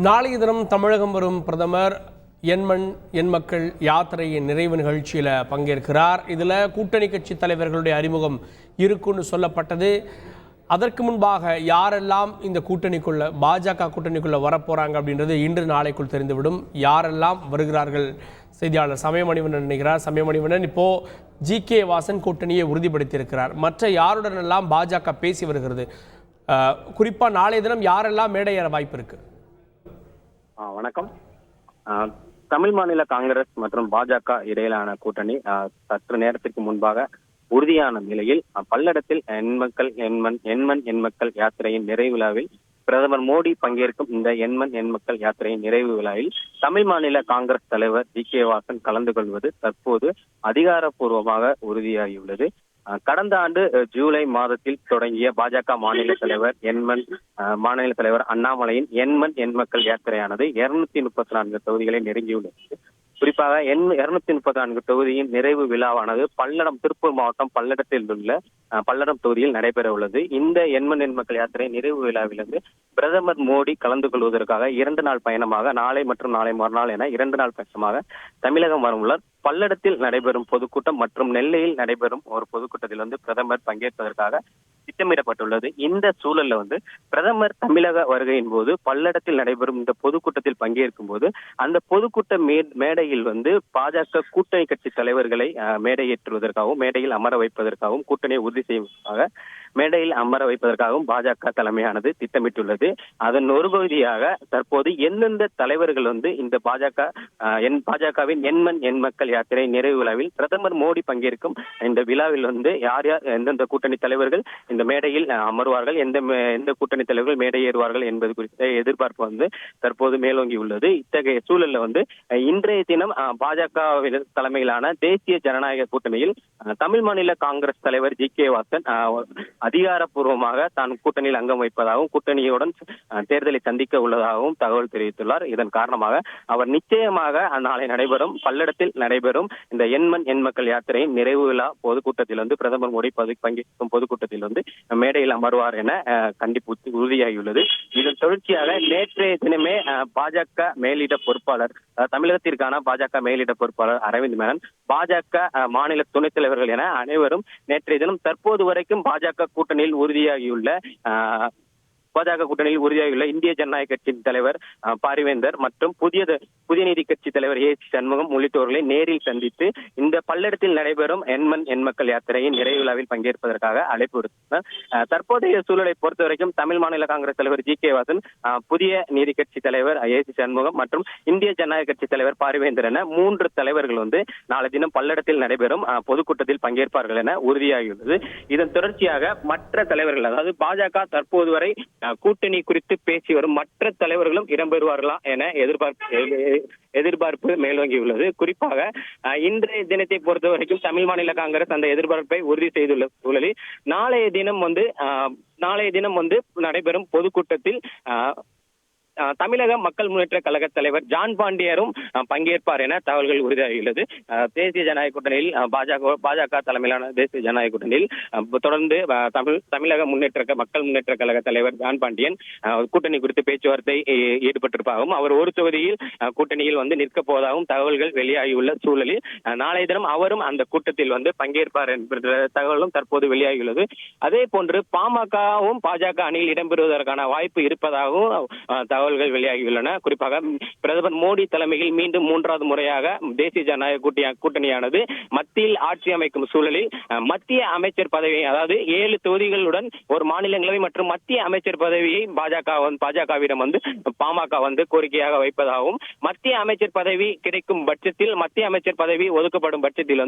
நாளைய தினம் தமிழகம் வரும் பிரதமர் எண்மண் எண் மக்கள் யாத்திரையின் நிறைவு நிகழ்ச்சியில் பங்கேற்கிறார். இதில் கூட்டணி கட்சி தலைவர்களுடைய அறிமுகம் இருக்குன்னு சொல்லப்பட்டது. அதற்கு முன்பாக யாரெல்லாம் இந்த கூட்டணிக்குள்ள பாஜக கூட்டணிக்குள்ள வரப்போறாங்க அப்படின்றது இன்று நாளைக்குள் தெரிந்துவிடும். யாரெல்லாம் வருகிறார்கள்? செய்தியாளர் சமயமணிவண்ணன் நினைக்கிறார். சமயமணிவண்ணன், இப்போ ஜி.கே. வாசன் கூட்டணியை உறுதிப்படுத்தியிருக்கிறார். மற்ற யாருடனெல்லாம் பாஜக பேசி வருகிறது? குறிப்பா நாளைய தினம் யாரெல்லாம் மேடையேற வாய்ப்பு இருக்கு? வணக்கம். தமிழ் மாநில காங்கிரஸ் மற்றும் பாஜக இடையிலான கூட்டணி சற்று நேரத்திற்கு முன்பாக உறுதியான நிலையில் பல்லடத்தில் எண்மண் எண் மக்கள் யாத்திரையின் நிறைவு விழாவில் பிரதமர் மோடி பங்கேற்கும் இந்த எண்மண் எண் மக்கள் யாத்திரையின் நிறைவு விழாவில் தமிழ் மாநில காங்கிரஸ் தலைவர் ஜி.கே. வாசன் கலந்து கொள்வது தற்போது அதிகாரப்பூர்வமாக உறுதியாகியுள்ளது. கடந்த ஆண்டு ஜூலை மாதத்தில் தொடங்கிய பாஜக மாநில தலைவர் அண்ணாமலையின் எண்மண் எண் மக்கள் யாத்திரையானது 234 தொகுதிகளை நெருங்கியுள்ளது. குறிப்பாக 234 தொகுதியின் நிறைவு விழாவானது திருப்பூர் மாவட்டம் பல்லடத்தில் உள்ள பல்லடம் தொகுதியில் நடைபெற உள்ளது. இந்த எண்மண் எண் மக்கள் யாத்திரை நிறைவு விழாவிலிருந்து பிரதமர் மோடி கலந்து கொள்வதற்காக 2 நாள் பயணமாக நாளை மற்றும் நாளை மறுநாள் என 2 நாள் பயணமாக தமிழகம் வரவுள்ளார். பல்லடத்தில் நடைபெறும் பொதுக்கூட்டம் மற்றும் நெல்லையில் நடைபெறும் ஒரு பொதுக்கூட்டத்தில் பிரதமர் பங்கேற்பதற்காக திட்டமிடப்பட்டுள்ளது. இந்த சூழல்ல பிரதமர் தமிழக வருகையின் போது பல்லடத்தில் நடைபெறும் இந்த பொதுக்கூட்டத்தில் பங்கேற்கும் போது அந்த பொதுக்கூட்ட மேடையில் பாஜக கூட்டணி கட்சி தலைவர்களை மேடையேற்றுவதற்காகவும் மேடையில் அமர வைப்பதற்காகவும் கூட்டணியை உறுதி செய்வதற்காக மேடையில் அமர வைப்பதற்காகவும் பாஜக தலைமையானது திட்டமிட்டுள்ளது. அதன் ஒரு பகுதியாக தற்போது எந்தெந்த தலைவர்கள் இந்த பாஜகவின் எண்மண் எண் மக்கள் யாத்திரை நிறைவு விழாவில் பிரதமர் மோடி பங்கேற்கும் இந்த விழாவில் யார் யார் எந்தெந்த கூட்டணி தலைவர்கள் இந்த மேடையில் அமர்வார்கள், எந்த கூட்டணி தலைவர்கள் மேடை ஏறுவார்கள் என்பது குறித்த எதிர்பார்ப்பு தற்போது மேலோங்கி உள்ளது. இத்தகைய சூழல்ல இன்றைய தினம் பாஜக தலைமையிலான தேசிய ஜனநாயக கூட்டணியில் தமிழ் மாநில காங்கிரஸ் தலைவர் ஜி.கே. வாசன் அதிகாரப்பூர்வமாக தான் கூட்டணியில் அங்கம் வைப்பதாகவும் கூட்டணியுடன் தேர்தலை சந்திக்க உள்ளதாகவும் தகவல் தெரிவித்துள்ளார். இதன் காரணமாக அவர் நிச்சயமாக நாளை பல்லடத்தில் நடைபெறும் இந்த எண்மண் எண் மக்கள் யாத்திரையின் நிறைவு விழா பொதுக்கூட்டத்தில் பிரதமர் மோடி பங்கேற்கும் பொதுக்கூட்டத்தில் மேடையில் அமர்வார் என கண்டிப்பு உறுதியாகியுள்ளது. இதன் தொடர்ச்சியாக நேற்றைய தினமே பாஜக மேலிட பொறுப்பாளர் தமிழகத்திற்கான பாஜக மேலிட பொறுப்பாளர் அரவிந்த் மேனன், பாஜக மாநில துணைத் தலைவர்கள் என அனைவரும் நேற்றைய தினம் தற்போது வரைக்கும் பாஜக கூட்டணியில் உறுதியாகியுள்ள இந்திய ஜனநாயக கட்சியின் தலைவர் பாரிவேந்தர் மற்றும் புதிய நீதி கட்சி தலைவர் ஏ.சி. சண்முகம் உள்ளிட்டோர்களை நேரில் சந்தித்து இந்த பல்லடத்தில் நடைபெறும் எண்மண் எண் மக்கள் யாத்திரையின் நிறைவு விழாவில் பங்கேற்பதற்காக அழைப்பு விடுத்தனர். தற்போதைய சூழலை பொறுத்தவரைக்கும் தமிழ் மாநில காங்கிரஸ் தலைவர் ஜி.கே. வாசன், புதிய நீதி கட்சி தலைவர் ஏ.சி. சண்முகம் மற்றும் இந்திய ஜனநாயக கட்சி தலைவர் பாரிவேந்தர் என 3 தலைவர்கள் நாளை தினம் பல்லடத்தில் நடைபெறும் பொதுக்கூட்டத்தில் பங்கேற்பார்கள் என உறுதியாகியுள்ளது. இதன் தொடர்ச்சியாக மற்ற தலைவர்கள், அதாவது பாஜக தற்போது வரை கூட்டணி குறித்து பேசி வரும் மற்ற தலைவர்களும் இடம்பெறுவார்களா என எதிர்பார்ப்பு மேலோங்கியுள்ளது. குறிப்பாக இன்றைய தினத்தை பொறுத்த வரைக்கும் தமிழ் மாநில காங்கிரஸ் அந்த எதிர்பார்ப்பை உறுதி செய்துள்ள சூழலில் நாளைய தினம் நடைபெறும் பொதுக்கூட்டத்தில் தமிழக மக்கள் முன்னேற்ற கழக தலைவர் ஜான் பாண்டியரும் பங்கேற்பார் என தகவல்கள் உறுதியாகியுள்ளது. தேசிய ஜனநாயக கூட்டணியில் பாஜக தலைமையிலான தேசிய ஜனநாயக கூட்டணியில் தொடர்ந்து தமிழக மக்கள் முன்னேற்ற கழக தலைவர் ஜான் பாண்டியன் கூட்டணி குறித்து பேச்சுவார்த்தை ஈடுபட்டிருப்பதாகவும் அவர் ஒரு தொகுதியில் கூட்டணியில் நிற்க போவதாகவும் தகவல்கள் வெளியாகியுள்ள சூழலில் நாளைய தினம் அவரும் அந்த கூட்டத்தில் பங்கேற்பார் என்ற தகவலும் தற்போது வெளியாகியுள்ளது. அதே போன்று பாமகவும் பாஜக அணியில் இடம்பெறுவதற்கான வாய்ப்பு இருப்பதாகவும் தகவல்கள் வெளியாகியுள்ளன. குறிப்பாக பிரதமர் மோடி தலைமையில் மீண்டும் 3வது முறையாக தேசிய ஜனநாயக கூட்டணியானது மத்தியில் ஆட்சி அமைக்கும் சூழலில் மத்திய அமைச்சர் பதவியை, அதாவது 7 தொகுதிகளுடன் ஒரு மாநிலங்களவை மற்றும் மத்திய அமைச்சர் பதவியை பாஜகவிடம் பாமக கோரிக்கையாக வைப்பதாகவும், மத்திய அமைச்சர் பதவி கிடைக்கும் பட்சத்தில், மத்திய அமைச்சர் பதவி ஒதுக்கப்படும் பட்சத்தில்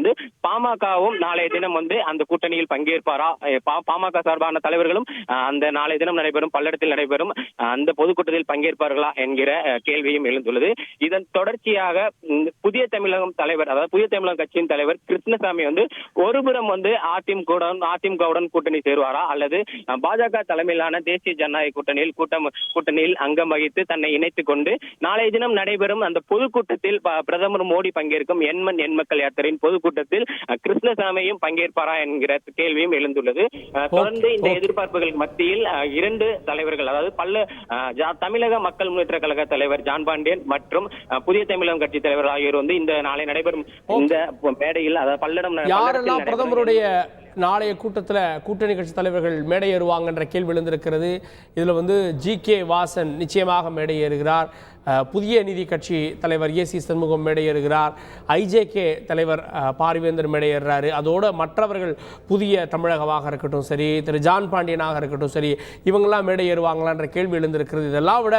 பாமகவும் நாளைய தினம் அந்த கூட்டணியில் பங்கேற்பாரா, பாமக சார்பான தலைவர்களும் அந்த நாளைய தினம் பல்லடத்தில் நடைபெறும் அந்த பொதுக்கூட்டத்தில் பங்கேற்பார்களா என்கிற கேள்வியும் எழுந்துள்ளது. இதன் தொடர்ச்சியாக புதிய தமிழகம் தலைவர், அதாவது புதிய தமிழகம் கட்சியின் தலைவர் கிருஷ்ணசாமி ஒருபுறம் அதிமுகவுடன் கூட்டணி சேருவாரா அல்லது பாஜக தலைமையிலான தேசிய ஜனநாயக கூட்டணியில் அங்கம் வகித்து தன்னை இணைத்துக் கொண்டு நாளைய தினம் நடைபெறும் அந்த பொதுக்கூட்டத்தில் பிரதமர் மோடி பங்கேற்கும் எண்மண் எண் மக்கள் யாத்திரையின் பொதுக்கூட்டத்தில் கிருஷ்ணசாமியும் பங்கேற்பாரா என்கிற கேள்வியும் எழுந்துள்ளது. தொடர்ந்து இந்த எதிர்பார்ப்புகள் மத்தியில் 2 தலைவர்கள், அதாவது தமிழக மக்கள் முன்னேற்ற கழக தலைவர் ஜான் பாண்டியன் மற்றும் புதிய தமிழகம் கட்சி தலைவர் ஆகியோர் வந்து இந்த நாளை நடைபெறும் இந்த மேடையில், அதாவது பல்லடம் யாரெல்லாம் பிரதமருடைய நாளைய கூட்டத்தில் கூட்டணி கட்சி தலைவர்கள் மேடை ஏறுவாங்கன்ற கேள்வி எழுந்திருக்கிறது. இதில் வந்து ஜி.கே. வாசன் நிச்சயமாக மேடை ஏறுகிறார். புதிய நீதி கட்சி தலைவர் ஏசி சண்முகம் மேடை ஏறுகிறார். ஐஜேகே தலைவர் பாரிவேந்தர் மேடை ஏறுறாரு. அதோடு மற்றவர்கள் புதிய தமிழகமாக இருக்கட்டும் சரி, திரு ஜான் பாண்டியனாக இருக்கட்டும் சரி, இவங்கெல்லாம் மேடை ஏறுவாங்களான்ற கேள்வி எழுந்திருக்கிறது. இதெல்லாம் விட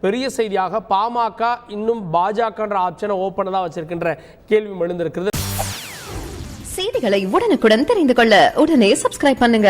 பெரிய செய்தியாக பாமக இன்னும் பாஜகன்ற ஆப்ஷனை ஓப்பனாக தான் வச்சிருக்கின்ற கேள்வி எழுந்திருக்கிறது. செய்திகளை உடனுக்குடன் தெரிந்து கொள்ள உடனே சப்ஸ்கிரைப் பண்ணுங்க.